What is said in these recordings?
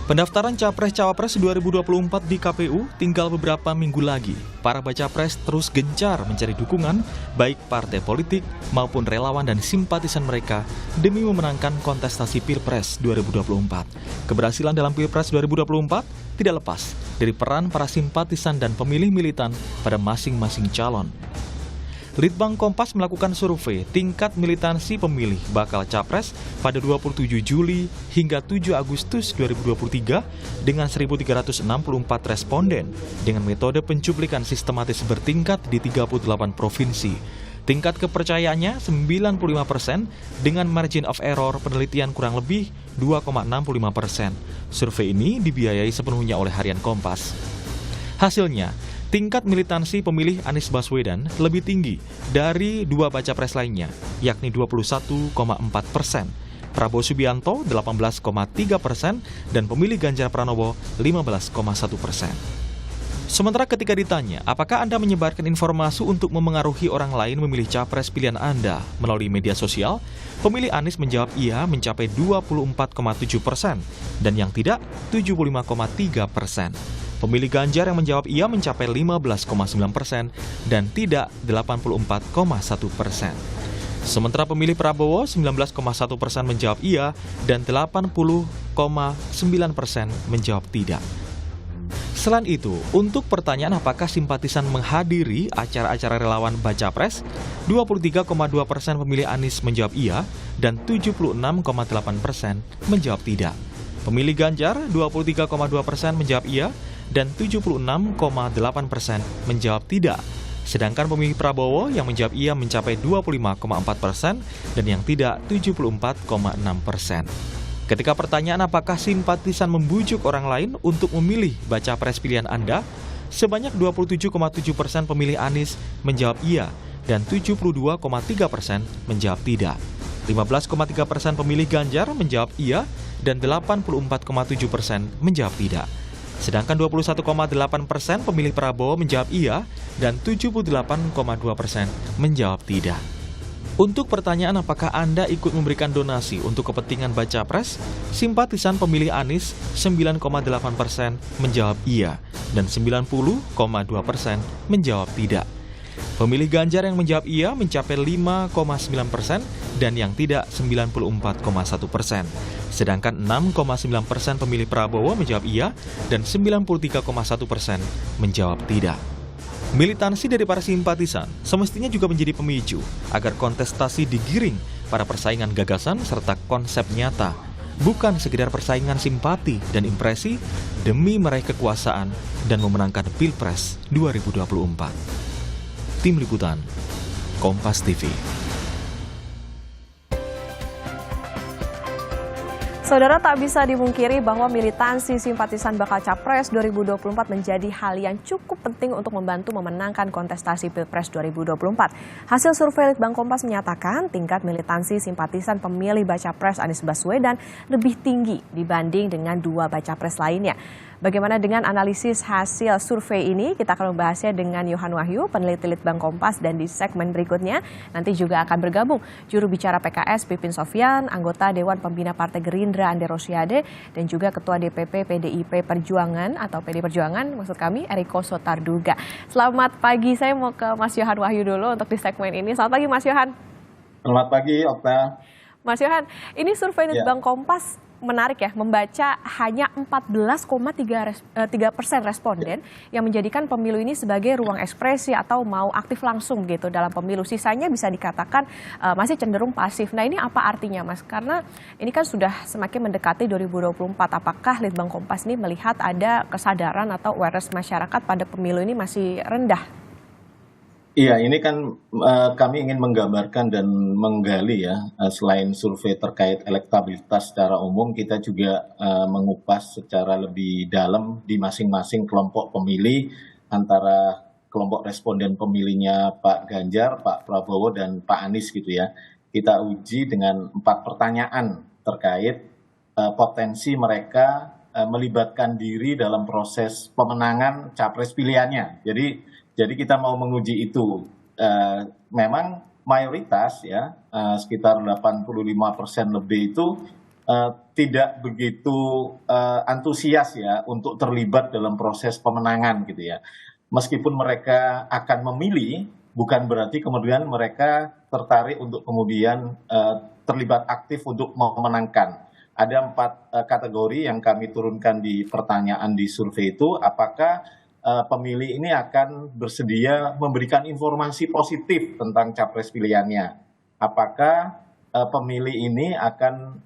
Pendaftaran Capres-Cawapres 2024 di KPU tinggal beberapa minggu lagi. Para baca pres terus gencar mencari dukungan, baik partai politik maupun relawan dan simpatisan mereka demi memenangkan kontestasi Pilpres 2024. Keberhasilan dalam Pilpres 2024 tidak lepas dari peran para simpatisan dan pemilih militan pada masing-masing calon. Litbang Kompas melakukan survei tingkat militansi pemilih bakal capres pada 27 Juli hingga 7 Agustus 2023 dengan 1.364 responden dengan metode pencuplikan sistematis bertingkat di 38 provinsi. Tingkat kepercayaannya 95% dengan margin of error penelitian kurang lebih 2,65%. Survei ini dibiayai sepenuhnya oleh Harian Kompas. Hasilnya, tingkat militansi pemilih Anies Baswedan lebih tinggi dari dua baca pres lainnya, yakni 21,4%, Prabowo Subianto 18,3%, dan pemilih Ganjar Pranowo 15,1%. Sementara ketika ditanya, apakah Anda menyebarkan informasi untuk memengaruhi orang lain memilih capres pilihan Anda melalui media sosial, pemilih Anies menjawab iya mencapai 24,7%, dan yang tidak 75,3%. Pemilih Ganjar yang menjawab iya mencapai 15,9% dan tidak 84,1%. Sementara pemilih Prabowo 19,1% menjawab iya dan 80,9% menjawab tidak. Selain itu, untuk pertanyaan apakah simpatisan menghadiri acara-acara relawan baca pres, 23,2% pemilih Anies menjawab iya dan 76,8% menjawab tidak. Pemilih Ganjar 23,2% menjawab iya dan 76,8% menjawab tidak. Sedangkan pemilih Prabowo yang menjawab iya mencapai 25,4% dan yang tidak 74,6%. Ketika pertanyaan apakah simpatisan membujuk orang lain untuk memilih baca pres pilihan Anda, sebanyak 27,7% pemilih Anies menjawab iya dan 72,3% menjawab tidak. 15,3% pemilih Ganjar menjawab iya dan 84,7% menjawab tidak. Sedangkan 21,8% pemilih Prabowo menjawab iya dan 78,2% menjawab tidak. Untuk pertanyaan apakah Anda ikut memberikan donasi untuk kepentingan baca pres, simpatisan pemilih Anies 9,8% menjawab iya dan 90,2% menjawab tidak. Pemilih Ganjar yang menjawab iya mencapai 5,9% dan yang tidak 94,1%. Sedangkan 6,9% pemilih Prabowo menjawab iya dan 93,1% menjawab tidak. Militansi dari para simpatisan semestinya juga menjadi pemicu agar kontestasi digiring pada persaingan gagasan serta konsep nyata, bukan sekedar persaingan simpati dan impresi demi meraih kekuasaan dan memenangkan Pilpres 2024. Tim Liputan, Kompas TV. Saudara, tak bisa dimungkiri bahwa militansi simpatisan bakal Capres 2024 menjadi hal yang cukup penting untuk membantu memenangkan kontestasi Pilpres 2024. Hasil survei Litbang Kompas menyatakan tingkat militansi simpatisan pemilih baca pres Anies Baswedan lebih tinggi dibanding dengan dua baca pres lainnya. Bagaimana dengan analisis hasil survei ini? Kita akan membahasnya dengan Yohan Wahyu, peneliti Litbang Kompas, dan di segmen berikutnya nanti juga akan bergabung juru bicara PKS Pipin Sofyan, anggota Dewan Pembina Partai Gerindra Ande Rosiade, dan juga Ketua DPP PDIP Perjuangan atau PD Perjuangan, maksud kami Eriko Sotarduga. Selamat pagi, saya mau ke Mas Yohan Wahyu dulu untuk di segmen ini. Selamat pagi Mas Yohan. Selamat pagi Okta. Mas Yohan, ini survei Litbang Kompas menarik ya, membaca hanya 14,3% responden yang menjadikan pemilu ini sebagai ruang ekspresi atau mau aktif langsung gitu dalam pemilu. Sisanya bisa dikatakan masih cenderung pasif. Nah, ini apa artinya Mas? Karena ini kan sudah semakin mendekati 2024. Apakah Litbang Kompas ini melihat ada kesadaran atau awareness masyarakat pada pemilu ini masih rendah? Iya, ini kan kami ingin menggambarkan dan menggali ya, selain survei terkait elektabilitas secara umum, kita juga mengupas secara lebih dalam di masing-masing kelompok pemilih antara kelompok responden pemilihnya Pak Ganjar, Pak Prabowo, dan Pak Anies gitu ya. Kita uji dengan 4 pertanyaan terkait potensi mereka melibatkan diri dalam proses pemenangan capres pilihannya. Jadi kita mau menguji itu. Memang mayoritas ya, sekitar 85% lebih itu tidak begitu antusias ya untuk terlibat dalam proses pemenangan gitu ya. Meskipun mereka akan memilih, bukan berarti kemudian mereka tertarik untuk kemudian terlibat aktif untuk memenangkan. Ada 4 kategori yang kami turunkan di pertanyaan di survei itu, apakah pemilih ini akan bersedia memberikan informasi positif tentang capres pilihannya. Apakah pemilih ini akan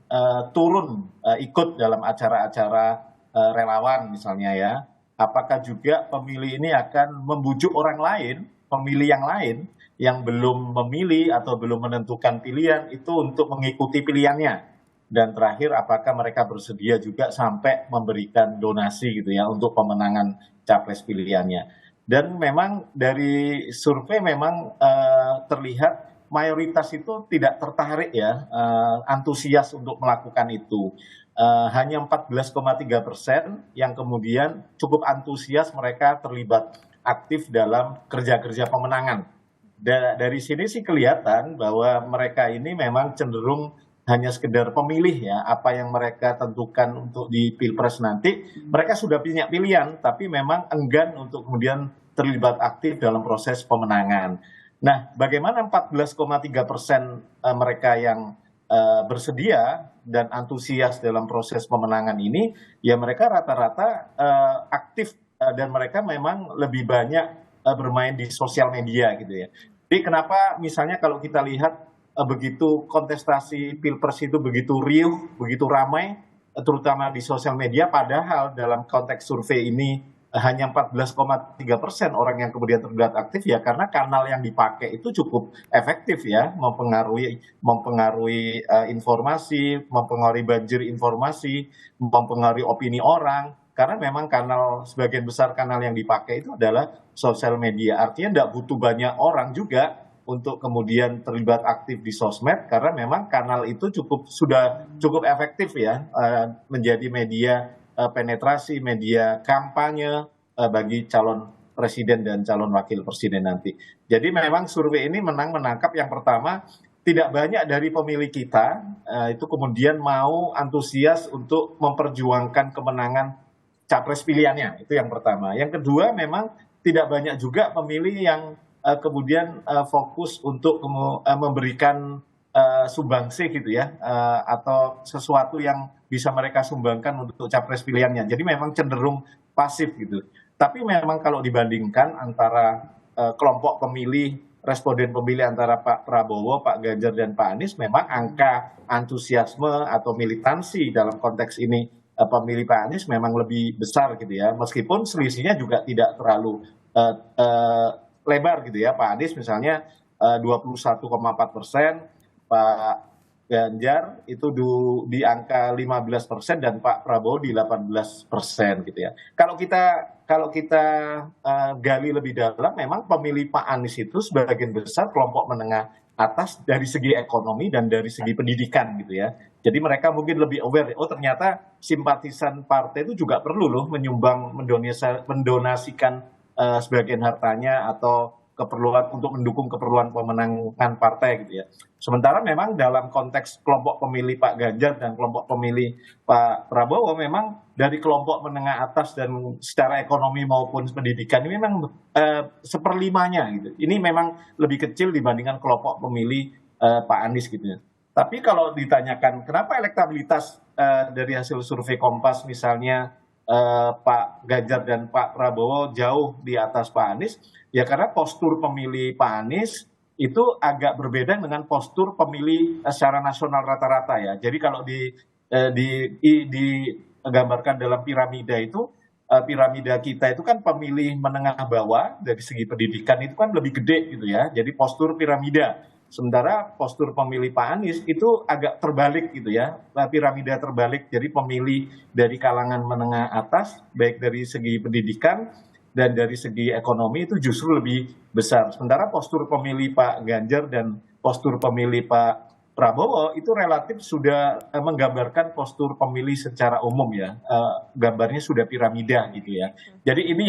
turun ikut dalam acara-acara relawan misalnya ya. Apakah juga pemilih ini akan membujuk orang lain, pemilih yang lain yang belum memilih atau belum menentukan pilihan itu untuk mengikuti pilihannya. Dan terakhir, apakah mereka bersedia juga sampai memberikan donasi gitu ya untuk pemenangan capres pilihannya. Dan memang dari survei memang terlihat mayoritas itu tidak tertarik ya, antusias untuk melakukan itu. Hanya 14,3% yang kemudian cukup antusias mereka terlibat aktif dalam kerja-kerja pemenangan. Dari sini sih kelihatan bahwa mereka ini memang cenderung hanya sekedar pemilih ya, apa yang mereka tentukan untuk di Pilpres nanti, mereka sudah punya pilihan, tapi memang enggan untuk kemudian terlibat aktif dalam proses pemenangan. Nah, bagaimana 14,3% mereka yang bersedia dan antusias dalam proses pemenangan ini, ya mereka rata-rata aktif dan mereka memang lebih banyak bermain di sosial media gitu ya. Jadi kenapa misalnya kalau kita lihat begitu kontestasi Pilpres itu begitu riuh, begitu ramai, terutama di sosial media, padahal dalam konteks survei ini hanya 14,3% orang yang kemudian terlibat aktif ya karena kanal yang dipakai itu cukup efektif ya, mempengaruhi informasi, mempengaruhi banjir informasi, mempengaruhi opini orang. Karena memang sebagian besar kanal yang dipakai itu adalah sosial media. Artinya tidak butuh banyak orang juga untuk kemudian terlibat aktif di sosmed karena memang kanal itu sudah cukup efektif ya menjadi media penetrasi, media kampanye bagi calon presiden dan calon wakil presiden nanti. Jadi memang survei ini menangkap yang pertama, tidak banyak dari pemilih kita itu kemudian mau antusias untuk memperjuangkan kemenangan capres pilihannya, itu yang pertama. Yang kedua memang tidak banyak juga pemilih yang kemudian fokus untuk memberikan sumbangsi gitu ya, atau sesuatu yang bisa mereka sumbangkan untuk capres pilihannya. Jadi memang cenderung pasif gitu. Tapi memang kalau dibandingkan antara kelompok pemilih, responden pemilih antara Pak Prabowo, Pak Ganjar, dan Pak Anies, memang angka antusiasme atau militansi dalam konteks ini pemilih Pak Anies memang lebih besar gitu ya. Meskipun selisihnya juga tidak terlalu lebar gitu ya. Pak Anies misalnya 21,4%, Pak Ganjar itu di angka 15% dan Pak Prabowo di 18% gitu ya. Kalau kita gali lebih dalam, memang pemilih Pak Anies itu sebagian besar kelompok menengah atas dari segi ekonomi dan dari segi pendidikan gitu ya. Jadi mereka mungkin lebih aware, oh ternyata simpatisan partai itu juga perlu loh mendonasikan sebagian hartanya atau keperluan untuk mendukung keperluan pemenangan partai gitu ya. Sementara memang dalam konteks kelompok pemilih Pak Ganjar dan kelompok pemilih Pak Prabowo memang dari kelompok menengah atas dan secara ekonomi maupun pendidikan ini memang seperlimanya gitu. Ini memang lebih kecil dibandingkan kelompok pemilih Pak Anies gitu ya. Tapi kalau ditanyakan kenapa elektabilitas dari hasil survei Kompas misalnya Pak Ganjar dan Pak Prabowo jauh di atas Pak Anies, ya karena postur pemilih Pak Anies itu agak berbeda dengan postur pemilih secara nasional rata-rata ya. Jadi kalau digambarkan dalam piramida itu, piramida kita itu kan pemilih menengah bawah dari segi pendidikan itu kan lebih gede gitu ya. Jadi postur piramida. Sementara postur pemilih Pak Anies itu agak terbalik gitu ya, piramida terbalik. Jadi pemilih dari kalangan menengah atas, baik dari segi pendidikan dan dari segi ekonomi itu justru lebih besar. Sementara postur pemilih Pak Ganjar dan postur pemilih Pak Prabowo itu relatif sudah menggambarkan postur pemilih secara umum ya, gambarnya sudah piramida gitu ya. Jadi ini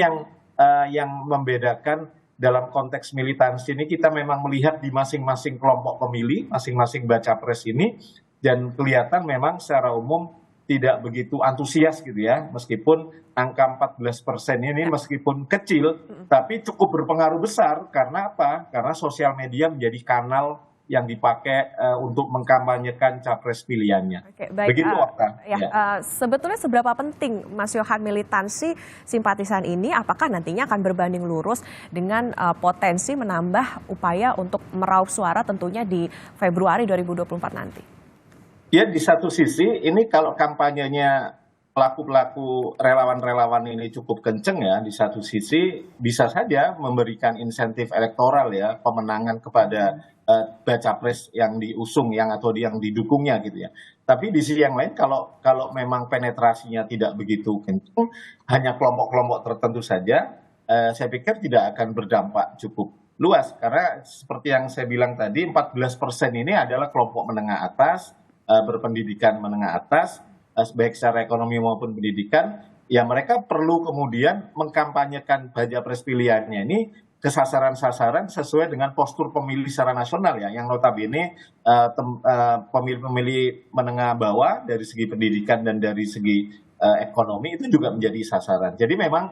yang membedakan. Dalam konteks militansi ini kita memang melihat di masing-masing kelompok pemilih, masing-masing baca pres ini dan kelihatan memang secara umum tidak begitu antusias gitu ya, meskipun angka 14% ini meskipun kecil, tapi cukup berpengaruh besar. Karena apa? Karena sosial media menjadi kanal yang dipakai untuk mengkampanyekan capres pilihannya. Oke, baik. Begitu, Okta. Sebetulnya seberapa penting, Mas Yohan, militansi simpatisan ini? Apakah nantinya akan berbanding lurus dengan potensi menambah upaya untuk meraup suara tentunya di Februari 2024 nanti? Ya, di satu sisi ini kalau kampanyenya pelaku-pelaku relawan-relawan ini cukup kenceng ya, di satu sisi bisa saja memberikan insentif elektoral ya, pemenangan kepada baca pres yang diusung atau yang didukungnya gitu ya. Tapi di sisi yang lain kalau memang penetrasinya tidak begitu kenceng, hanya kelompok-kelompok tertentu saja, saya pikir tidak akan berdampak cukup luas, karena seperti yang saya bilang tadi, 14% ini adalah kelompok menengah atas, berpendidikan menengah atas, baik secara ekonomi maupun pendidikan. Ya, mereka perlu kemudian mengkampanyekan baca pres pilihannya ini ke sasaran-sasaran sesuai dengan postur pemilih secara nasional ya, yang notabene pemilih-pemilih menengah bawah dari segi pendidikan dan dari segi ekonomi itu juga menjadi sasaran. Jadi memang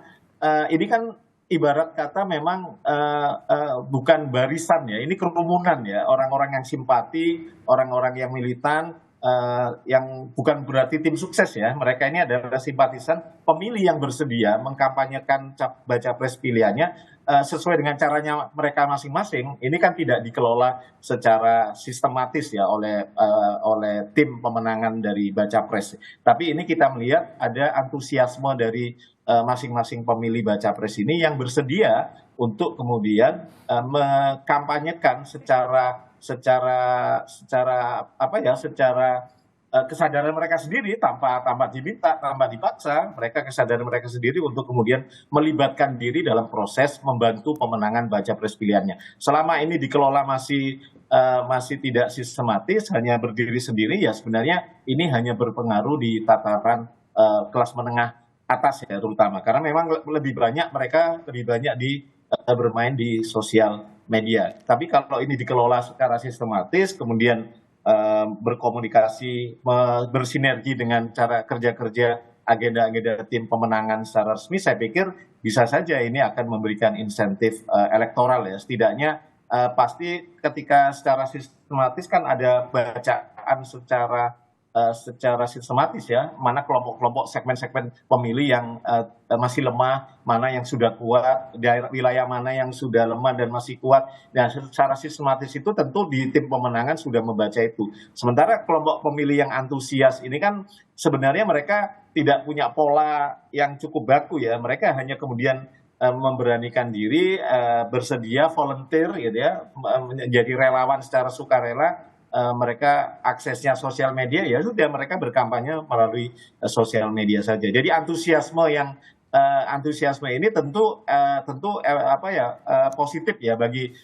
ini kan ibarat kata memang bukan barisan ya, ini kerumunan ya, orang-orang yang simpati, orang-orang yang militan, yang bukan berarti tim sukses ya. Mereka ini adalah simpatisan pemilih yang bersedia mengkampanyekan baca pres pilihannya sesuai dengan caranya mereka masing-masing. Ini kan tidak dikelola secara sistematis ya oleh tim pemenangan dari baca pres. Tapi ini kita melihat ada antusiasme dari masing-masing pemilih baca pres ini yang bersedia untuk kemudian mengkampanyekan secara kesadaran mereka sendiri, tanpa diminta, tanpa dipaksa. Mereka kesadaran mereka sendiri untuk kemudian melibatkan diri dalam proses membantu pemenangan baca pres pilihannya. Selama ini dikelola masih tidak sistematis, hanya berdiri sendiri, ya sebenarnya ini hanya berpengaruh di tataran kelas menengah atas ya, terutama karena memang mereka lebih banyak bermain di sosial media. Tapi kalau ini dikelola secara sistematis, kemudian berkomunikasi, bersinergi dengan cara kerja-kerja agenda-agenda tim pemenangan secara resmi, saya pikir bisa saja ini akan memberikan insentif elektoral ya. Setidaknya pasti ketika secara sistematis kan ada bacaan secara sistematis ya, mana kelompok-kelompok segmen-segmen pemilih yang masih lemah, mana yang sudah kuat, daerah wilayah mana yang sudah lemah dan masih kuat. Dan secara sistematis itu tentu di tim pemenangan sudah membaca itu. Sementara kelompok pemilih yang antusias ini kan sebenarnya mereka tidak punya pola yang cukup baku ya. Mereka hanya kemudian memberanikan diri, bersedia volunteer gitu ya, menjadi relawan secara sukarela. Mereka aksesnya sosial media, ya sudah mereka berkampanye melalui sosial media saja. Jadi antusiasme ini tentu positif ya bagi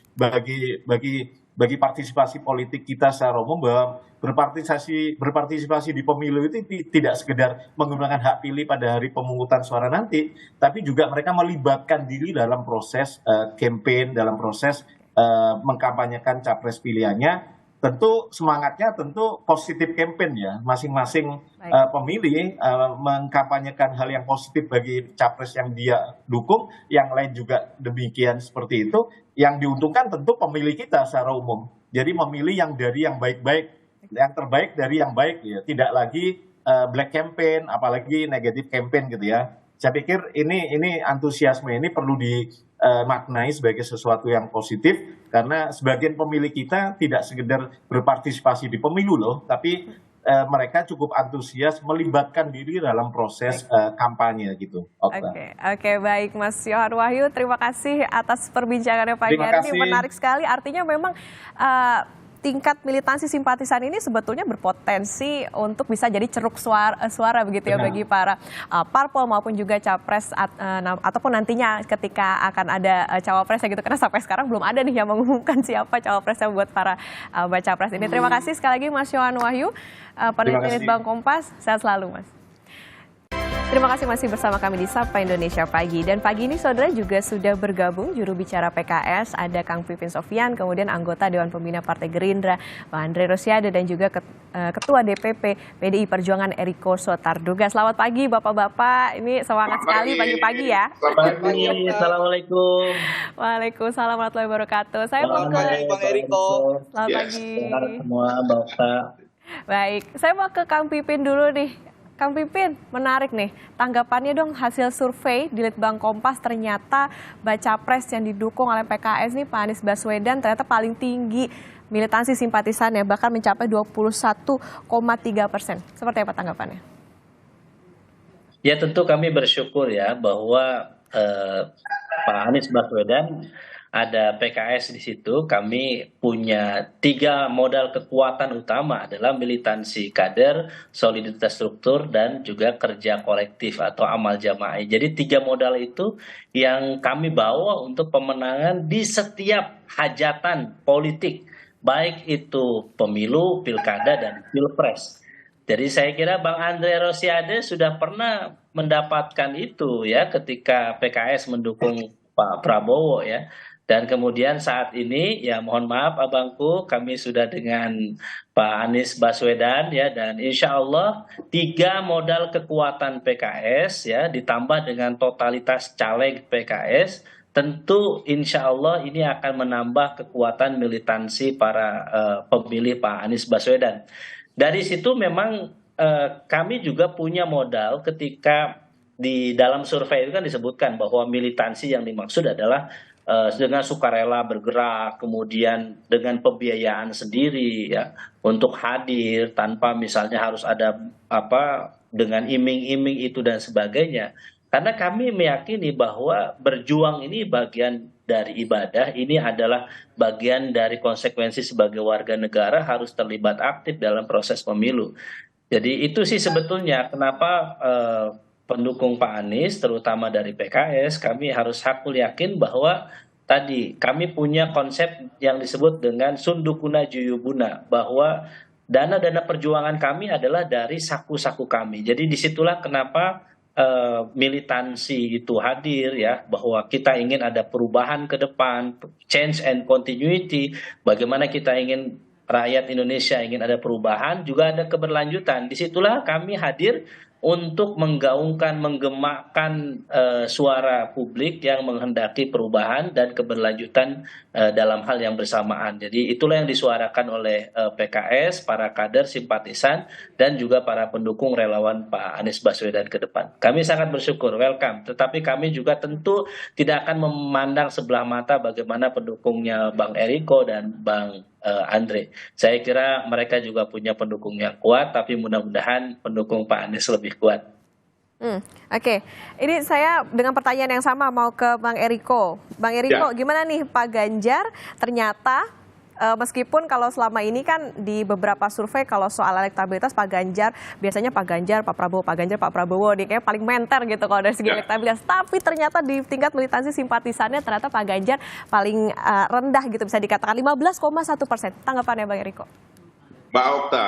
partisipasi politik kita secara umum, bahwa berpartisipasi di pemilu itu tidak sekedar menggunakan hak pilih pada hari pemungutan suara nanti, tapi juga mereka melibatkan diri dalam proses campaign, dalam proses mengkampanyekan capres pilihannya. Tentu semangatnya tentu positif campaign ya, masing-masing pemilih mengkampanyekan hal yang positif bagi capres yang dia dukung, yang lain juga demikian seperti itu. Yang diuntungkan tentu pemilih kita secara umum. Jadi memilih yang dari yang baik-baik, yang terbaik dari yang baik ya, tidak lagi black campaign, apalagi negatif campaign gitu ya. Saya pikir ini antusiasme ini perlu dimaknai sebagai sesuatu yang positif, karena sebagian pemilih kita tidak sekedar berpartisipasi di pemilu loh, tapi mereka cukup antusias melibatkan diri dalam proses kampanye gitu. Oke, baik Mas Yohan Wahyu, terima kasih atas perbincangannya pagi hari ini, menarik sekali. Artinya memang tingkat militansi simpatisan ini sebetulnya berpotensi untuk bisa jadi ceruk suara begitu ya, bagi para parpol maupun juga capres ataupun nantinya ketika akan ada cawapres gitu, karena sampai sekarang belum ada nih yang mengumumkan siapa cawapresnya buat para baca pres ini. Terima kasih sekali lagi Mas Yohan Wahyu, peneliti Litbang Kompas. Sehat selalu Mas. Terima kasih masih bersama kami di Sapa Indonesia Pagi. Dan pagi ini saudara juga sudah bergabung juru bicara PKS, ada Kang Pipin Sofyan, kemudian anggota Dewan Pembina Partai Gerindra, Bang Andre Rosiade, dan juga Ketua DPP PDI Perjuangan Eriko Sotarduga. Selamat pagi Bapak-Bapak, ini semangat sekali pagi-pagi ya. Selamat pagi, Assalamualaikum. Waalaikumsalam warahmatullahi wabarakatuh. Saya mau Selamat pagi, ke... Bang Eriko. Selamat Yes. pagi. Selamat semua, Bapak. Baik, saya mau ke Kang Pipin dulu nih. Kang Pipin, menarik nih. Tanggapannya dong hasil survei di Litbang Kompas, ternyata baca pres yang didukung oleh PKS nih Pak Anies Baswedan ternyata paling tinggi militansi simpatisannya, bahkan mencapai 21,3%. Seperti apa tanggapannya? Ya tentu kami bersyukur ya bahwa Pak Anies Baswedan ada PKS di situ. Kami punya 3 modal kekuatan utama adalah militansi kader, soliditas struktur, dan juga kerja kolektif atau amal jamaah. Jadi 3 modal itu yang kami bawa untuk pemenangan di setiap hajatan politik, baik itu pemilu, pilkada, dan pilpres. Jadi saya kira Bang Andre Rosiade sudah pernah mendapatkan itu ya ketika PKS mendukung Pak Prabowo ya. Dan kemudian saat ini ya mohon maaf abangku, kami sudah dengan Pak Anies Baswedan ya, dan insya Allah 3 modal kekuatan PKS ya ditambah dengan totalitas caleg PKS, tentu insya Allah ini akan menambah kekuatan militansi para pemilih Pak Anies Baswedan. Dari situ memang kami juga punya modal ketika di dalam survei itu kan disebutkan bahwa militansi yang dimaksud adalah dengan sukarela bergerak, kemudian dengan pembiayaan sendiri ya untuk hadir tanpa misalnya harus ada apa dengan iming-iming itu dan sebagainya. Karena kami meyakini bahwa berjuang ini bagian dari ibadah, ini adalah bagian dari konsekuensi sebagai warga negara harus terlibat aktif dalam proses pemilu. Jadi itu sih sebetulnya kenapa pendukung Pak Anies, terutama dari PKS, kami harus hakul yakin bahwa tadi kami punya konsep yang disebut dengan sundukuna juyubuna, bahwa dana-dana perjuangan kami adalah dari saku-saku kami. Jadi disitulah kenapa militansi itu hadir ya, bahwa kita ingin ada perubahan ke depan, change and continuity, bagaimana kita ingin rakyat Indonesia ingin ada perubahan, juga ada keberlanjutan. Disitulah kami hadir untuk menggaungkan, menggemakkan suara publik yang menghendaki perubahan dan keberlanjutan dalam hal yang bersamaan. Jadi itulah yang disuarakan oleh PKS, para kader, simpatisan, dan juga para pendukung relawan Pak Anies Baswedan ke depan. Kami sangat bersyukur, welcome. Tetapi kami juga tentu tidak akan memandang sebelah mata bagaimana pendukungnya Bang Eriko dan Bang Andre. Saya kira mereka juga punya pendukung yang kuat, tapi mudah-mudahan pendukung Pak Anies lebih kuat. Oke. Ini saya dengan pertanyaan yang sama mau ke Bang Eriko. Bang Eriko, gimana nih Pak Ganjar ternyata meskipun kalau selama ini kan di beberapa survei kalau soal elektabilitas Pak Ganjar, biasanya Pak Ganjar, Pak Prabowo, Pak Ganjar, Pak Prabowo, dia kayak paling menter gitu kalau dari segi elektabilitas. Tapi ternyata di tingkat militansi simpatisannya ternyata Pak Ganjar paling rendah gitu, bisa dikatakan 15,1%. Tanggapannya Bang Eriko? Mbak Okta,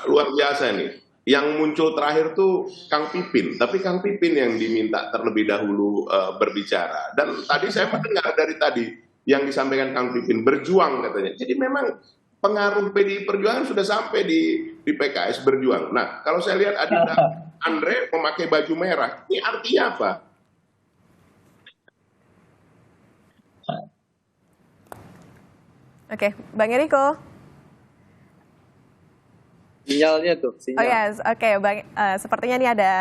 luar biasa nih. Yang muncul terakhir tuh Kang Pipin, tapi Kang Pipin yang diminta terlebih dahulu berbicara. Dan tadi saya mendengar dari tadi yang disampaikan Kang Pipin, berjuang katanya. Jadi memang pengaruh PDI Perjuangan sudah sampai di PKS berjuang. Nah, kalau saya lihat Adinda Andre memakai baju merah, ini artinya apa? Oke, Bang Eriko. Sinyalnya tuh, sinyal. Oh ya, oke, Bang. Sepertinya ini ada.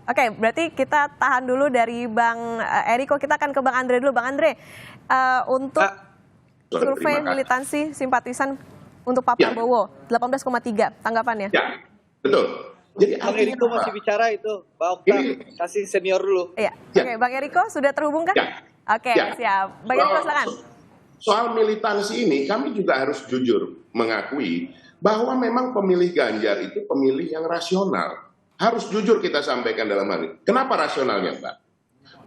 Oke, berarti kita tahan dulu dari Bang Eriko. Kita akan ke Bang Andre dulu, Bang Andre. Untuk survei militansi simpatisan untuk Pak Prabowo 18,3, tanggapannya? Ya, betul. Jadi Bang Eriko masih bicara itu, Mbak Okta, kasih senior dulu. Iya. Oke, Bang Eriko sudah terhubung kan? Ya. Oke, siap. Bang Eriko silakan. Soal militansi ini kami juga harus jujur mengakui bahwa memang pemilih Ganjar itu pemilih yang rasional. Harus jujur kita sampaikan dalam hal ini. Kenapa rasionalnya, Mbak?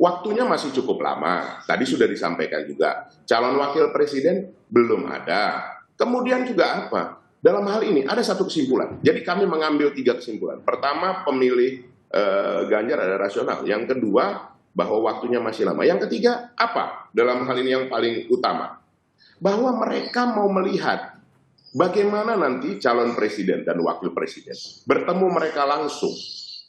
Waktunya masih cukup lama. Tadi sudah disampaikan juga. Calon wakil presiden belum ada. Kemudian juga apa? Dalam hal ini ada satu kesimpulan. Jadi kami mengambil 3 kesimpulan. Pertama, pemilih Ganjar ada rasional. Yang kedua, bahwa waktunya masih lama. Yang ketiga, apa? Dalam hal ini yang paling utama, bahwa mereka mau melihat bagaimana nanti calon presiden dan wakil presiden bertemu mereka langsung.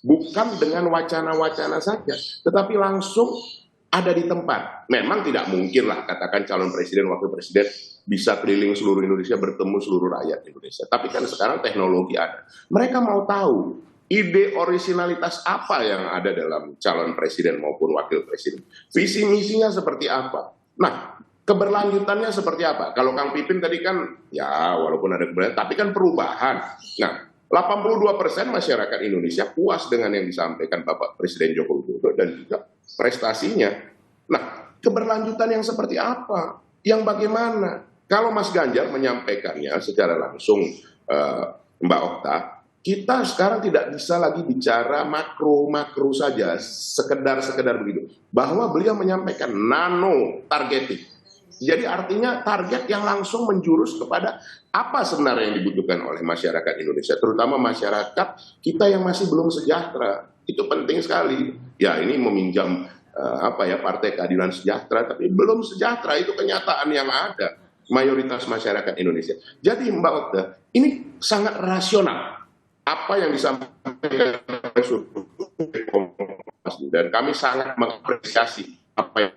Bukan dengan wacana-wacana saja, tetapi langsung ada di tempat. Memang tidak mungkin lah katakan calon presiden, wakil presiden bisa keliling seluruh Indonesia, bertemu seluruh rakyat Indonesia. Tapi kan sekarang teknologi ada. Mereka mau tahu ide originalitas apa yang ada dalam calon presiden maupun wakil presiden. Visi misinya seperti apa. Nah, keberlanjutannya seperti apa. Kalau Kang Pipin tadi kan, ya walaupun ada keberlanjutan, tapi kan perubahan. Nah, 82% masyarakat Indonesia puas dengan yang disampaikan Bapak Presiden Joko Widodo dan juga prestasinya. Nah, keberlanjutan yang seperti apa? Yang bagaimana? Kalau Mas Ganjar menyampaikannya secara langsung, Mbak Okta, kita sekarang tidak bisa lagi bicara makro saja, sekedar begitu. Bahwa beliau menyampaikan nano targeting. Jadi artinya target yang langsung menjurus kepada apa sebenarnya yang dibutuhkan oleh masyarakat Indonesia, terutama masyarakat kita yang masih belum sejahtera. Itu penting sekali. Ya, ini meminjam Partai Keadilan Sejahtera, tapi belum sejahtera, itu kenyataan yang ada mayoritas masyarakat Indonesia. Jadi Mbak Okta, ini sangat rasional apa yang disampaikan oleh survei Kompas, dan kami sangat mengapresiasi apa yang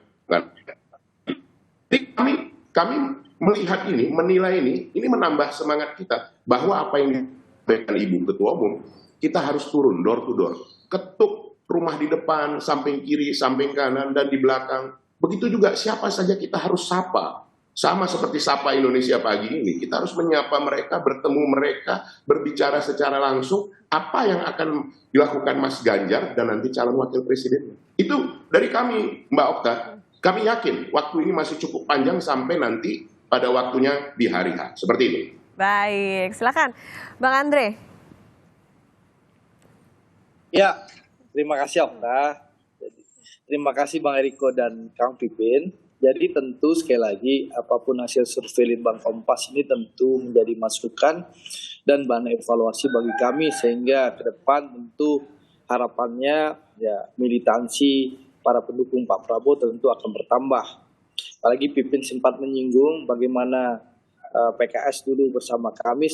jadi kami melihat ini, menilai ini menambah semangat kita bahwa apa yang disampaikan Ibu Ketua Umum, kita harus turun door to door, ketuk rumah di depan, samping kiri, samping kanan, dan di belakang. Begitu juga siapa saja kita harus sapa. Sama seperti Sapa Indonesia Pagi ini, kita harus menyapa mereka, bertemu mereka, berbicara secara langsung apa yang akan dilakukan Mas Ganjar dan nanti calon wakil presiden. Itu dari kami, Mbak Okta. Kami yakin waktu ini masih cukup panjang sampai nanti pada waktunya di hari H. Seperti itu. Baik, silakan Bang Andre. Ya, terima kasih Okta. Terima kasih Bang Eriko dan Kang Pipin. Jadi tentu sekali lagi apapun hasil survei Litbang Kompas ini tentu menjadi masukan dan bahan evaluasi bagi kami, sehingga ke depan tentu harapannya ya militansi para pendukung Pak Prabowo tentu akan bertambah. Apalagi Pipin sempat menyinggung bagaimana PKS dulu bersama kami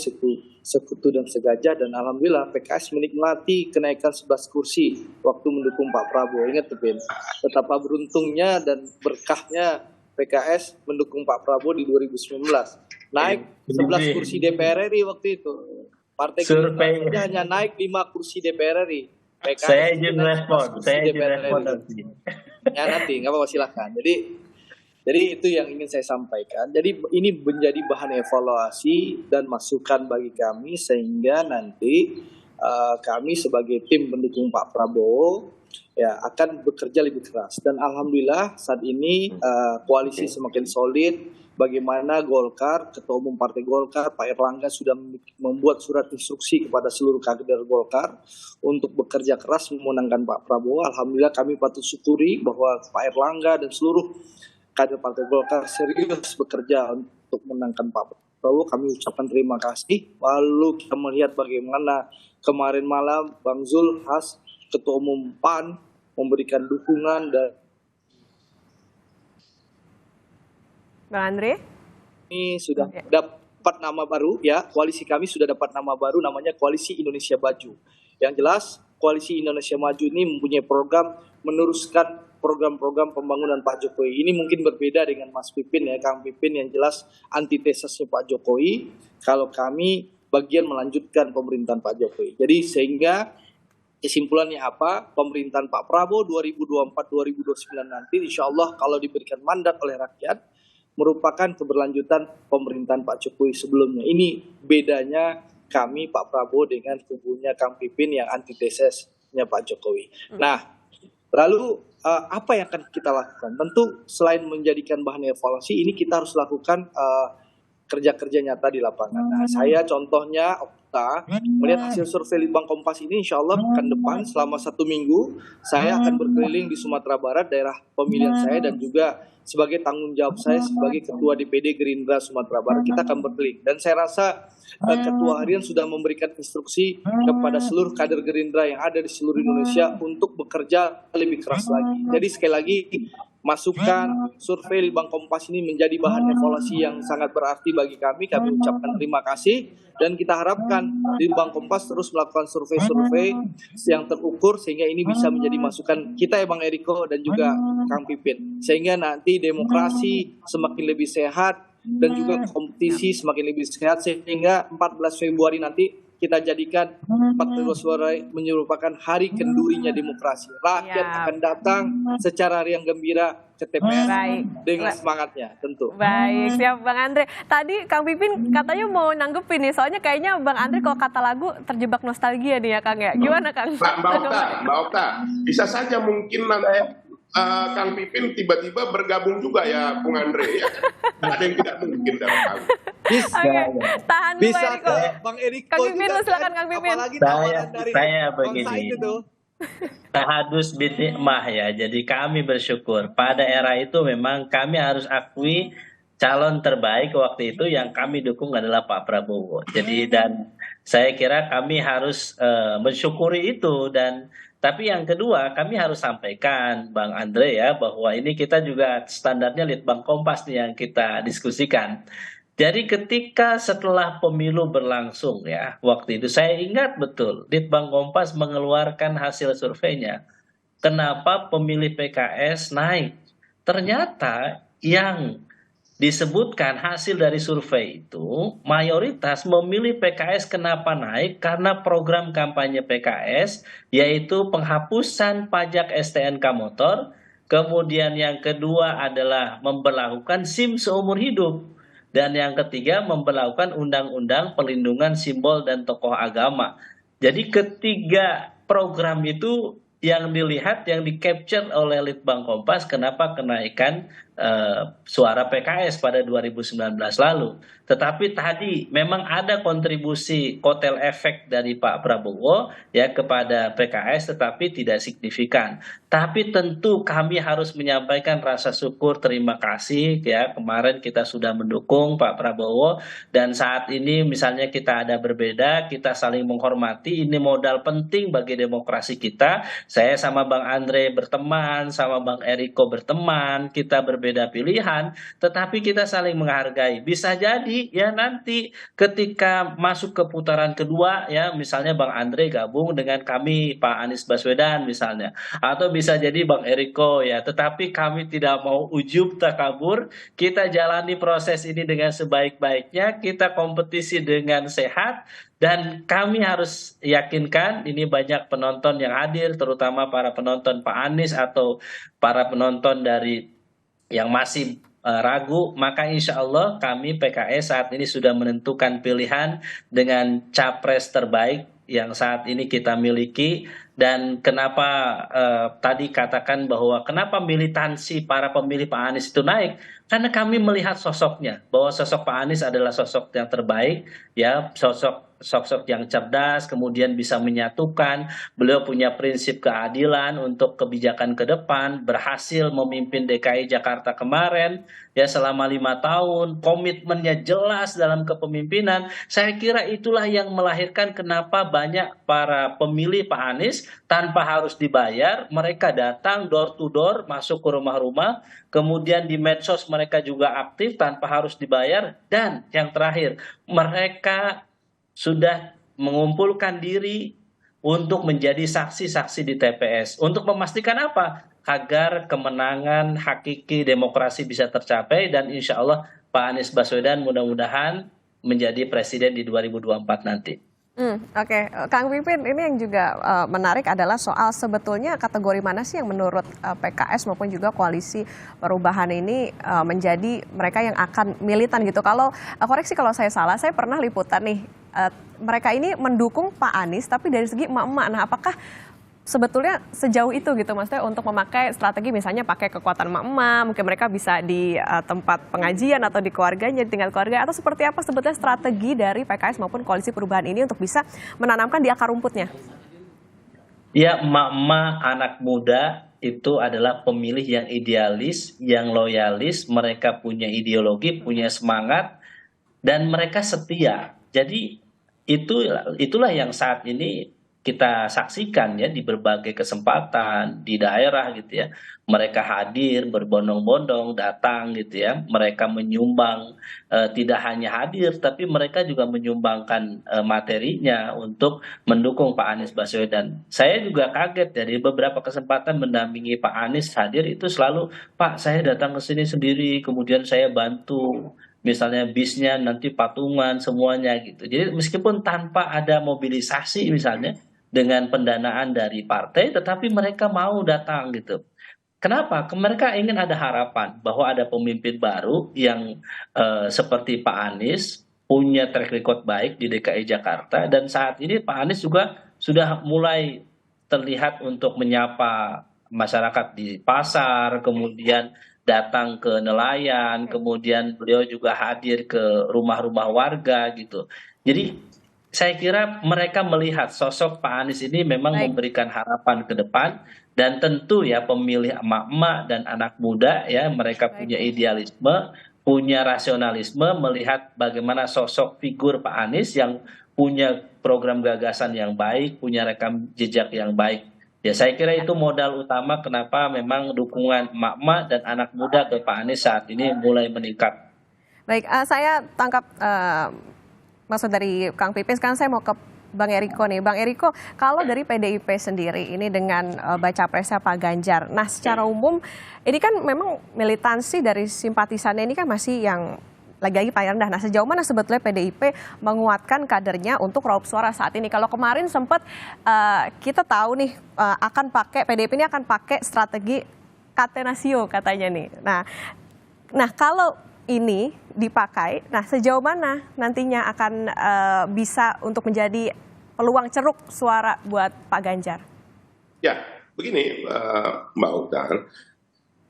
sekutu dan segajah, dan alhamdulillah PKS menikmati kenaikan 11 kursi waktu mendukung Pak Prabowo. Ingat Pipin, betapa beruntungnya dan berkahnya PKS mendukung Pak Prabowo di 2019. Naik 11 kursi DPR RI waktu itu. Partai Gerindra hanya naik 5 kursi DPR RI. PKS saya izin respon, Ya nanti, nggak apa-apa silahkan. Jadi itu yang ingin saya sampaikan. Jadi ini menjadi bahan evaluasi dan masukan bagi kami, sehingga nanti kami sebagai tim pendukung Pak Prabowo ya akan bekerja lebih keras. Dan alhamdulillah saat ini koalisi semakin solid. Bagaimana Golkar, Ketua Umum Partai Golkar, Pak Erlangga sudah membuat surat instruksi kepada seluruh kader Golkar untuk bekerja keras memenangkan Pak Prabowo. Alhamdulillah kami patut syukuri bahwa Pak Erlangga dan seluruh kader Partai Golkar serius bekerja untuk menangkan Pak Prabowo. Kami ucapkan terima kasih. Lalu kita melihat bagaimana kemarin malam Bang Zul Has, Ketua Umum PAN, memberikan dukungan dan Bang Andre? Ini sudah dapat nama baru ya, koalisi kami sudah dapat nama baru, namanya Koalisi Indonesia Maju. Yang jelas Koalisi Indonesia Maju ini mempunyai program meneruskan program-program pembangunan Pak Jokowi. Ini mungkin berbeda dengan Mas Pipin ya, Kang Pipin yang jelas antitesasnya Pak Jokowi. Kalau kami bagian melanjutkan pemerintahan Pak Jokowi. Jadi sehingga kesimpulannya apa? Pemerintahan Pak Prabowo 2024-2029 nanti insya Allah kalau diberikan mandat oleh rakyat merupakan keberlanjutan pemerintahan Pak Jokowi sebelumnya. Ini bedanya kami Pak Prabowo dengan kubunya Kang Pipin yang antitesesnya Pak Jokowi. Nah, lalu apa yang akan kita lakukan? Tentu selain menjadikan bahan evaluasi, ini kita harus lakukan kerja-kerja nyata di lapangan. Nah, saya contohnya Okta, melihat hasil survei Litbang Kompas ini, insya Allah pekan depan selama 1 minggu, saya akan berkeliling di Sumatera Barat, daerah pemilihan saya, dan juga sebagai tanggung jawab saya sebagai Ketua DPD Gerindra Sumatera Barat, kita akan berkeliling. Dan saya rasa Ketua Harian sudah memberikan instruksi kepada seluruh kader Gerindra yang ada di seluruh Indonesia untuk bekerja lebih keras lagi. Jadi sekali lagi, masukan survei Litbang Kompas ini menjadi bahan evaluasi yang sangat berarti bagi kami. Kami ucapkan terima kasih dan kita harapkan Litbang Kompas terus melakukan survei-survei yang terukur sehingga ini bisa menjadi masukan kita ya Bang Eriko dan juga Kang Pipin. Sehingga nanti demokrasi semakin lebih sehat dan juga kompetisi semakin lebih sehat sehingga 14 Februari nanti kita jadikan 14 Februari merupakan hari kendurinya demokrasi. Rakyat akan datang secara riang gembira ke TPS dengan semangatnya tentu. Baik, siap Bang Andre. Tadi Kang Pipin katanya mau nanggepin nih, soalnya kayaknya Bang Andre kalau kata lagu terjebak nostalgia nih ya Kang ya. Gimana Kang? Mbak Okta, bisa saja mungkin nanti Kang Pipin tiba-tiba bergabung juga ya Bung Andre ya. Ada yang tidak mungkin dalam hal ini. Bisa, tahan dulu bisa Eriko. Bang Eriko. Kang Pipin, silakan Kang Pipin. Apalagi tawaran dari saya Bang begini. Said itu. Tahadus bin nikmah ya. Jadi kami bersyukur pada era itu memang kami harus akui calon terbaik waktu itu yang kami dukung adalah Pak Prabowo. Jadi dan saya kira kami harus mensyukuri itu dan tapi yang kedua kami harus sampaikan Bang Andre ya bahwa ini kita juga standarnya Litbang Kompas nih yang kita diskusikan. Jadi ketika setelah pemilu berlangsung ya, waktu itu saya ingat betul Litbang Kompas mengeluarkan hasil surveinya. Kenapa pemilih PKS naik? Ternyata yang disebutkan hasil dari survei itu mayoritas memilih PKS kenapa naik karena program kampanye PKS yaitu penghapusan pajak STNK motor, kemudian yang kedua adalah memberlakukan SIM seumur hidup. Dan yang ketiga memberlakukan undang-undang perlindungan simbol dan tokoh agama. Jadi ketiga program itu yang dilihat, yang di-capture oleh Litbang Kompas kenapa kenaikan suara PKS pada 2019 lalu. Tetapi tadi memang ada kontribusi kotel efek dari Pak Prabowo ya kepada PKS tetapi tidak signifikan. Tapi tentu kami harus menyampaikan rasa syukur terima kasih ya kemarin kita sudah mendukung Pak Prabowo dan saat ini misalnya kita ada berbeda, kita saling menghormati, ini modal penting bagi demokrasi kita. Saya sama Bang Andre berteman, sama Bang Eriko berteman, kita berbeda pilihan, tetapi kita saling menghargai. Bisa jadi ya nanti ketika masuk ke putaran kedua ya misalnya Bang Andre gabung dengan kami Pak Anies Baswedan misalnya, atau bisa jadi Bang Eriko ya, tetapi kami tidak mau ujub takabur, kita jalani proses ini dengan sebaik-baiknya, kita kompetisi dengan sehat. Dan kami harus yakinkan ini banyak penonton yang hadir, terutama para penonton Pak Anies atau para penonton dari yang masih ragu, maka insya Allah kami PKS saat ini sudah menentukan pilihan dengan capres terbaik yang saat ini kita miliki. Dan kenapa tadi katakan bahwa kenapa militansi para pemilih Pak Anies itu naik? Karena kami melihat sosoknya, bahwa sosok Pak Anies adalah sosok yang terbaik, ya sosok yang cerdas, kemudian bisa menyatukan. Beliau punya prinsip keadilan untuk kebijakan ke depan, berhasil memimpin DKI Jakarta kemarin, ya selama 5 tahun, komitmennya jelas dalam kepemimpinan. Saya kira itulah yang melahirkan kenapa banyak para pemilih Pak Anies tanpa harus dibayar, mereka datang door to door, masuk ke rumah-rumah, kemudian di medsos mereka juga aktif tanpa harus dibayar, dan yang terakhir, mereka sudah mengumpulkan diri untuk menjadi saksi-saksi di TPS. Untuk memastikan apa? Agar kemenangan hakiki demokrasi bisa tercapai dan insya Allah Pak Anies Baswedan mudah-mudahan menjadi presiden di 2024 nanti. Oke. Kang Pipin, ini yang juga menarik adalah soal sebetulnya kategori mana sih yang menurut PKS maupun juga koalisi perubahan ini menjadi mereka yang akan militan gitu. Kalau koreksi kalau saya salah, saya pernah liputan nih, mereka ini mendukung Pak Anies tapi dari segi emak-emak. Nah, apakah sebetulnya sejauh itu gitu maksudnya untuk memakai strategi misalnya pakai kekuatan emak-emak, mungkin mereka bisa di tempat pengajian atau di keluarganya, di tingkat keluarga, atau seperti apa sebetulnya strategi dari PKS maupun koalisi perubahan ini untuk bisa menanamkan di akar rumputnya? Ya, emak-emak, anak muda itu adalah pemilih yang idealis, yang loyalis, mereka punya ideologi, punya semangat, dan mereka setia. Jadi itu itulah yang saat ini kita saksikan ya di berbagai kesempatan di daerah gitu ya. Mereka hadir berbondong-bondong datang gitu ya. Mereka menyumbang, tidak hanya hadir tapi mereka juga menyumbangkan materinya untuk mendukung Pak Anies Baswedan. Saya juga kaget dari beberapa kesempatan mendampingi Pak Anies hadir itu selalu, Pak saya datang ke sini sendiri, kemudian saya bantu misalnya bisnya nanti patungan semuanya gitu. Jadi meskipun tanpa ada mobilisasi misalnya dengan pendanaan dari partai, tetapi mereka mau datang gitu. Kenapa? Mereka ingin ada harapan bahwa ada pemimpin baru yang seperti Pak Anies punya track record baik di DKI Jakarta dan saat ini Pak Anies juga sudah mulai terlihat untuk menyapa masyarakat di pasar, kemudian datang ke nelayan, kemudian beliau juga hadir ke rumah-rumah warga gitu. Jadi saya kira mereka melihat sosok Pak Anies ini memang Baik. memberikan harapan ke depan dan tentu ya pemilih emak-emak dan anak muda ya mereka Baik. punya idealisme, punya rasionalisme melihat bagaimana sosok figur Pak Anies yang punya program gagasan yang baik, punya rekam jejak yang baik. Ya saya kira itu modal utama kenapa memang dukungan emak-emak dan anak muda ke Pak Anies saat ini mulai meningkat. Baik, saya tangkap maksud dari Kang Pipin. Sekarang saya mau ke Bang Eriko nih. Bang Eriko, kalau dari PDIP sendiri ini dengan baca presnya Pak Ganjar, nah secara umum ini kan memang militansi dari simpatisannya ini kan masih yang lagi-lagi paling rendah. Nah sejauh mana sebetulnya PDIP menguatkan kadernya untuk raup suara saat ini? Kalau kemarin sempat kita tahu nih akan pakai PDIP ini akan pakai strategi Catenaccio katanya nih. Nah kalau ini dipakai, nah sejauh mana nantinya akan bisa untuk menjadi peluang ceruk suara buat Pak Ganjar? Ya, begini Mbak Oktan,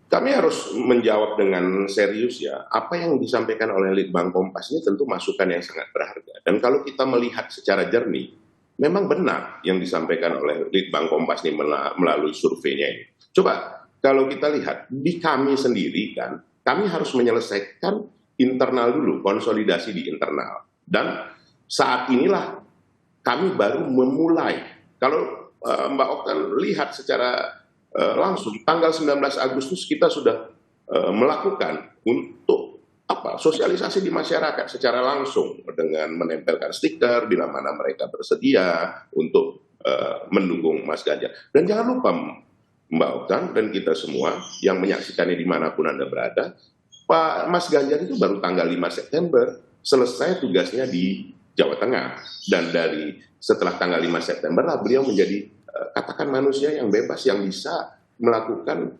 kami harus menjawab dengan serius ya. Apa yang disampaikan oleh Litbang Kompas ini tentu masukan yang sangat berharga. Dan kalau kita melihat secara jernih, memang benar yang disampaikan oleh Litbang Kompas ini melalui surveinya ini. Coba kalau kita lihat di kami sendiri kan, kami harus menyelesaikan internal dulu, konsolidasi di internal. Dan saat inilah kami baru memulai. Kalau Mbak Oktan lihat secara langsung, tanggal 19 Agustus kita sudah melakukan untuk sosialisasi di masyarakat secara langsung dengan menempelkan stiker bila mana mereka bersedia untuk mendukung Mas Ganjar. Dan jangan lupa Mbak Oktan dan kita semua yang menyaksikannya dimanapun Anda berada, Pak Mas Ganjar itu baru tanggal 5 September selesai tugasnya di Jawa Tengah. Dan setelah tanggal 5 September lah beliau menjadi katakan manusia yang bebas yang bisa melakukan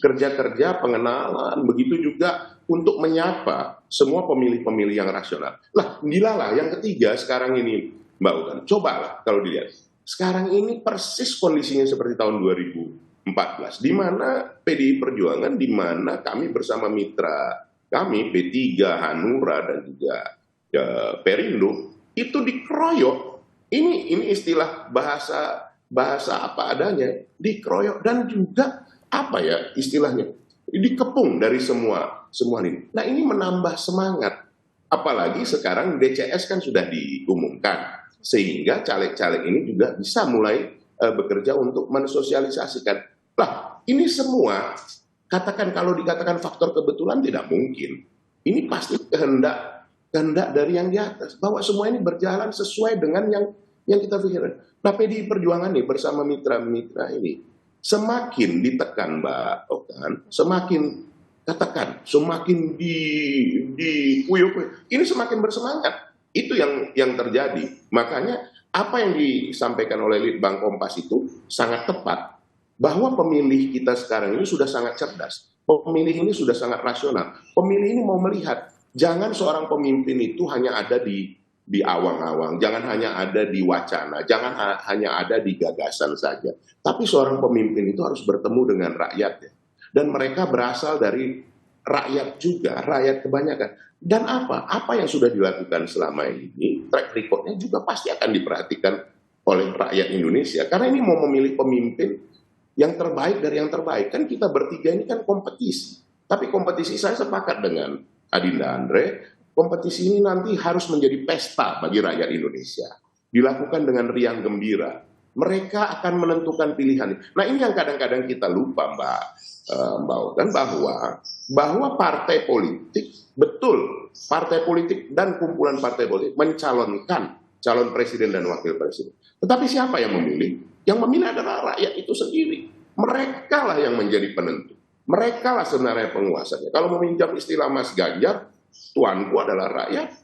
kerja-kerja pengenalan, begitu juga untuk menyapa semua pemilih-pemilih yang rasional. Lah, dilalah yang ketiga sekarang ini Mbak Utan, cobalah kalau dilihat. Sekarang ini persis kondisinya seperti tahun 2014, di mana PDI Perjuangan, di mana kami bersama mitra kami, P3, Hanura, dan juga Perindo, itu dikeroyok. Ini istilah bahasa apa adanya, dikeroyok dan juga istilahnya dikepung dari semua ini. Nah ini menambah semangat, apalagi sekarang DCS kan sudah diumumkan sehingga caleg-caleg ini juga bisa mulai bekerja untuk mensosialisasikan. Lah ini semua kalau dikatakan faktor kebetulan tidak mungkin. Ini pasti kehendak dari yang di atas bahwa semua ini berjalan sesuai dengan yang kita pikirkan. Nah, PDI Perjuangan nih bersama mitra-mitra ini semakin ditekan Mbak Oktan, semakin dikuyuk, ini semakin bersemangat. Itu yang terjadi. Makanya apa yang disampaikan oleh Litbang Kompas itu sangat tepat, bahwa pemilih kita sekarang ini sudah sangat cerdas. Pemilih ini sudah sangat rasional. Pemilih ini mau melihat, jangan seorang pemimpin itu hanya ada di awang-awang, jangan hanya ada di wacana, jangan hanya ada di gagasan saja. Tapi seorang pemimpin itu harus bertemu dengan rakyatnya. Dan mereka berasal dari rakyat juga, rakyat kebanyakan. Dan apa yang sudah dilakukan selama ini, track record-nya juga pasti akan diperhatikan oleh rakyat Indonesia. Karena ini mau memilih pemimpin yang terbaik dari yang terbaik. Kan kita bertiga ini kan kompetisi. Tapi kompetisi saya sepakat dengan Adinda Andre, kompetisi ini nanti harus menjadi pesta bagi rakyat Indonesia. Dilakukan dengan riang gembira. Mereka akan menentukan pilihan. Nah ini yang kadang-kadang kita lupa Mbak Otan, bahwa partai politik, betul, partai politik dan kumpulan partai politik mencalonkan calon presiden dan wakil presiden. Tetapi siapa yang memilih? Yang memilih adalah rakyat itu sendiri. Mereka lah yang menjadi penentu. Mereka lah sebenarnya penguasanya. Kalau meminjam istilah Mas Ganjar, tuanku adalah rakyat.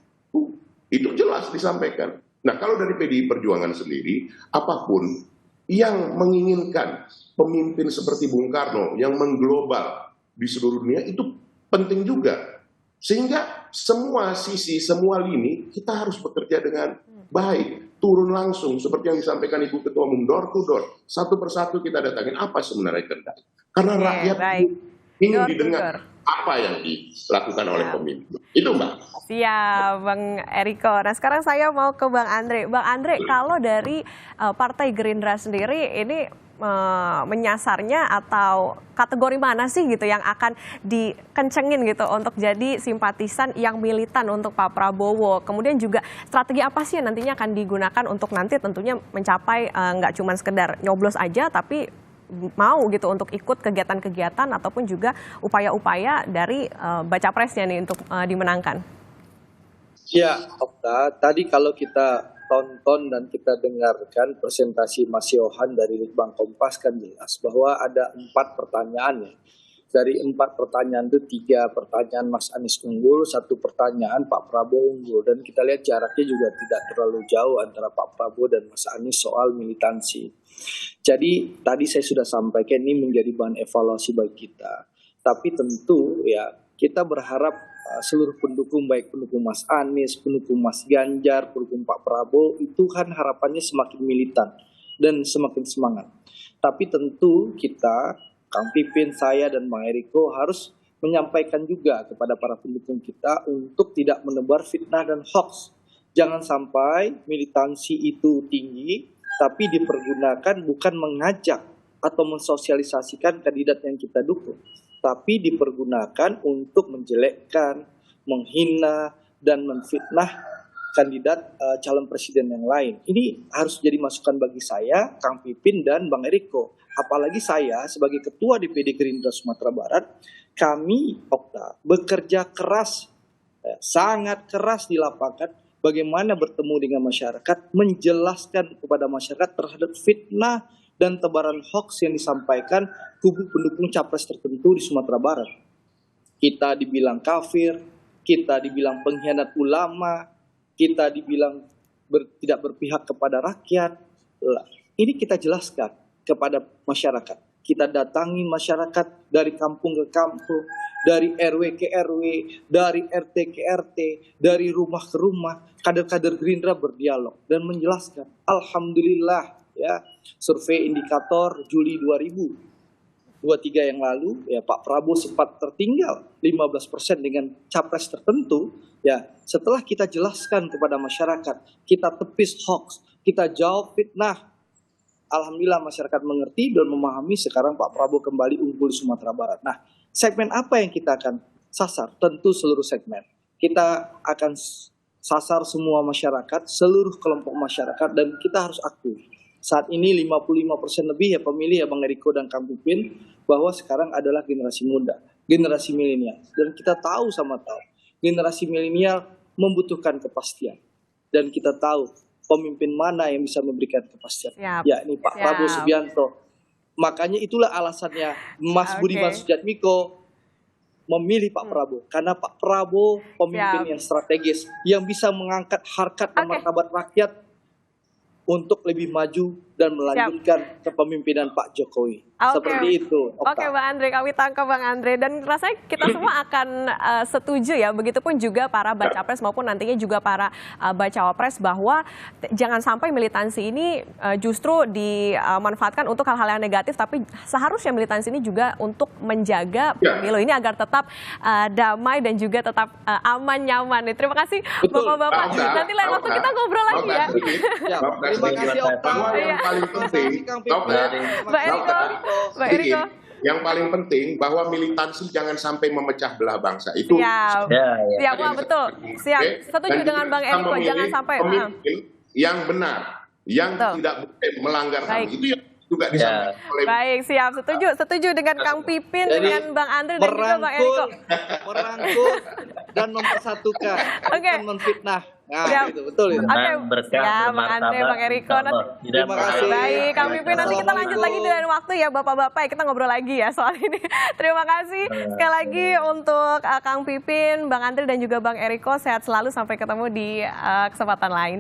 Itu jelas disampaikan. Nah, kalau dari PDI Perjuangan sendiri, apapun yang menginginkan pemimpin seperti Bung Karno yang mengglobal di seluruh dunia itu penting juga. Sehingga semua sisi, semua lini kita harus bekerja dengan baik, turun langsung seperti yang disampaikan Ibu Ketua Umum, door to door, satu persatu kita datangin apa sebenarnya kendali. Karena rakyat ingin didengar apa yang dilakukan oleh pemimpin. Itu Mbak. Siap, Bang Eriko. Nah sekarang saya mau ke Bang Andre. Bang Andre, kalau dari Partai Gerindra sendiri ini menyasarnya atau kategori mana sih gitu yang akan dikencengin gitu untuk jadi simpatisan yang militan untuk Pak Prabowo? Kemudian juga strategi apa sih yang nantinya akan digunakan untuk nanti tentunya mencapai nggak cuma sekedar nyoblos aja tapi mau gitu untuk ikut kegiatan-kegiatan ataupun juga upaya-upaya dari baca presnya nih untuk dimenangkan. Ya, Okta, tadi kalau kita tonton dan kita dengarkan presentasi Mas Yohan dari Litbang Kompas kan jelas bahwa ada 4 pertanyaan ya. Dari 4 pertanyaan itu 3 pertanyaan Mas Anies unggul, 1 pertanyaan Pak Prabowo unggul. Dan kita lihat jaraknya juga tidak terlalu jauh antara Pak Prabowo dan Mas Anies soal militansi. Jadi tadi saya sudah sampaikan ini menjadi bahan evaluasi bagi kita. Tapi tentu ya kita berharap seluruh pendukung, baik pendukung Mas Anies, pendukung Mas Ganjar, pendukung Pak Prabowo, itu kan harapannya semakin militan dan semakin semangat. Tapi tentu kita, Kang Pipin, saya, dan Bang Eriko harus menyampaikan juga kepada para pendukung kita untuk tidak menebar fitnah dan hoax. Jangan sampai militansi itu tinggi, tapi dipergunakan bukan mengajak atau mensosialisasikan kandidat yang kita dukung, tapi dipergunakan untuk menjelekkan, menghina, dan menfitnah kandidat calon presiden yang lain. Ini harus jadi masukan bagi saya, Kang Pipin, dan Bang Eriko. Apalagi saya sebagai Ketua DPD Gerindra Sumatera Barat, kami Okta bekerja keras, sangat keras di lapangan, bagaimana bertemu dengan masyarakat, menjelaskan kepada masyarakat terhadap fitnah dan tebaran hoax yang disampaikan kubu pendukung capres tertentu di Sumatera Barat. Kita dibilang kafir, kita dibilang pengkhianat ulama, kita dibilang tidak berpihak kepada rakyat. Ini kita jelaskan kepada masyarakat. Kita datangi masyarakat dari kampung ke kampung, dari RW ke RW, dari RT ke RT, dari rumah ke rumah. Kader-kader Gerindra berdialog dan menjelaskan. Alhamdulillah ya, survei indikator Juli 2023 yang lalu ya, Pak Prabowo sempat tertinggal 15% dengan capres tertentu ya. Setelah kita jelaskan kepada masyarakat, kita tepis hoax, kita jawab fitnah, alhamdulillah masyarakat mengerti dan memahami. Sekarang Pak Prabowo kembali unggul di Sumatera Barat. Nah, segmen apa yang kita akan sasar? Tentu seluruh segmen. Kita akan sasar semua masyarakat, seluruh kelompok masyarakat, dan kita harus akui saat ini 55% lebih ya pemilih ya Bang Eriko dan Kang Pipin, bahwa sekarang adalah generasi muda, generasi milenial. Dan kita tahu sama tahu, generasi milenial membutuhkan kepastian. Dan kita tahu pemimpin mana yang bisa memberikan kepastian. Yakni Pak Prabowo Subianto. Makanya itulah alasannya Mas Budiman Sujatmiko memilih Pak Prabowo. Karena Pak Prabowo pemimpin yang strategis, yang bisa mengangkat harkat dan martabat rakyat untuk lebih maju dan melanjutkan kepemimpinan Pak Jokowi. Seperti itu. Oke Bang Andre, kami tangkap Bang Andre, dan rasanya kita semua akan setuju ya, begitupun juga para baca pres maupun nantinya juga para bacawa pres, bahwa jangan sampai militansi ini justru dimanfaatkan untuk hal-hal yang negatif, tapi seharusnya militansi ini juga untuk menjaga pemilu ini agar tetap damai dan juga tetap aman nyaman. Terima kasih Bapak-bapak. Nanti lain waktu kita ngobrol lagi ya. Terima kasih Okta. Yang paling penting, Mbak Eriko. Yang paling penting bahwa militansi jangan sampai memecah belah bangsa. Itu Siap, Wah, betul. Siap. Setuju dengan Bang Eriko, jangan sampai pemimpin yang benar, yang tidak boleh melanggar HAM. Itu yang juga disampaikan oleh. Baik, siap. Setuju dengan Kang Pipin, dengan Bang Andre dan juga Bang Eriko. Merangkul dan mempersatukan, bukan memfitnah. Nah, itu betul itu. Oke, ya Bang Andre, Bang Eriko. Terima kasih. Baik, Kang Pipin, nanti kita lanjut lagi di lain waktu ya Bapak-bapak. Kita ngobrol lagi ya soal ini. Terima kasih sekali lagi untuk Kang Pipin, Bang Andre dan juga Bang Eriko. Sehat selalu, sampai ketemu di kesempatan lain.